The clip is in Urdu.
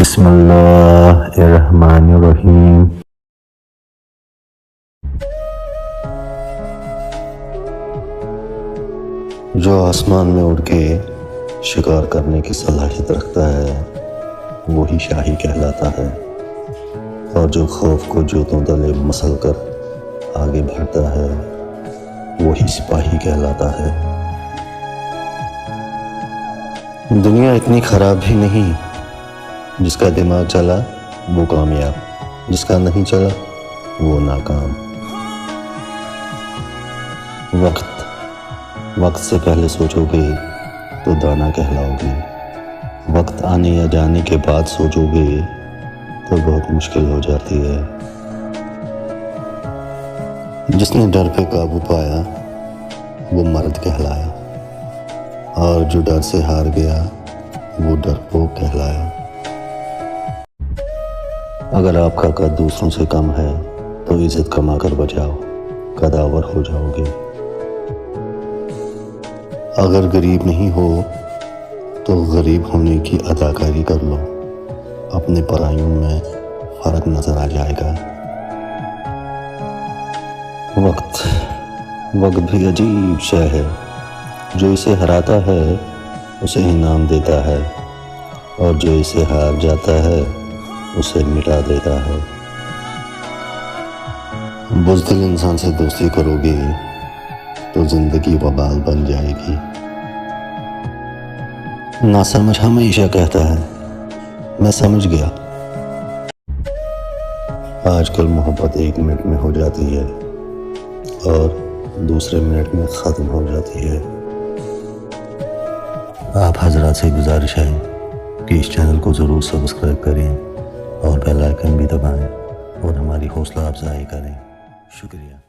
بسم اللہ الرحمن الرحیم۔ جو آسمان میں اڑ کے شکار کرنے کی صلاحیت رکھتا ہے وہی شاہی کہلاتا ہے، اور جو خوف کو جوتوں تلے مسل کر آگے بڑھتا ہے وہی سپاہی کہلاتا ہے۔ دنیا اتنی خراب بھی نہیں، جس کا دماغ چلا وہ کامیاب، جس کا نہیں چلا وہ ناکام۔ وقت سے پہلے سوچو گے تو دانا کہلاؤ گے، وقت آنے یا جانے کے بعد سوچو گے تو بہت مشکل ہو جاتی ہے۔ جس نے ڈر پہ قابو پایا وہ مرد کہلایا، اور جو ڈر سے ہار گیا وہ ڈرپوک کہلایا۔ اگر آپ کا قد دوسروں سے کم ہے تو عزت کما کر بچاؤ، قداور ہو جاؤ گے۔ اگر غریب نہیں ہو تو غریب ہونے کی اداکاری کر لو، اپنے پرائیوں میں فرق نظر آ جائے گا۔ وقت بھی عجیب شے ہے، جو اسے ہراتا ہے اسے انعام دیتا ہے، اور جو اسے ہار جاتا ہے اسے مٹا دیتا ہے۔ بزدل انسان سے دوستی کرو گے تو زندگی وبال بن جائے گی۔ ناسمجھ ہمیشہ کہتا ہے میں سمجھ گیا۔ آج کل محبت 1 منٹ میں ہو جاتی ہے اور دوسرے منٹ میں ختم ہو جاتی ہے۔ آپ حضرات سے گزارش ہے کہ اس چینل کو ضرور سبسکرائب کریں اور بیل آئیکن بھی دبائیں اور ہماری حوصلہ افزائی کریں۔ شکریہ۔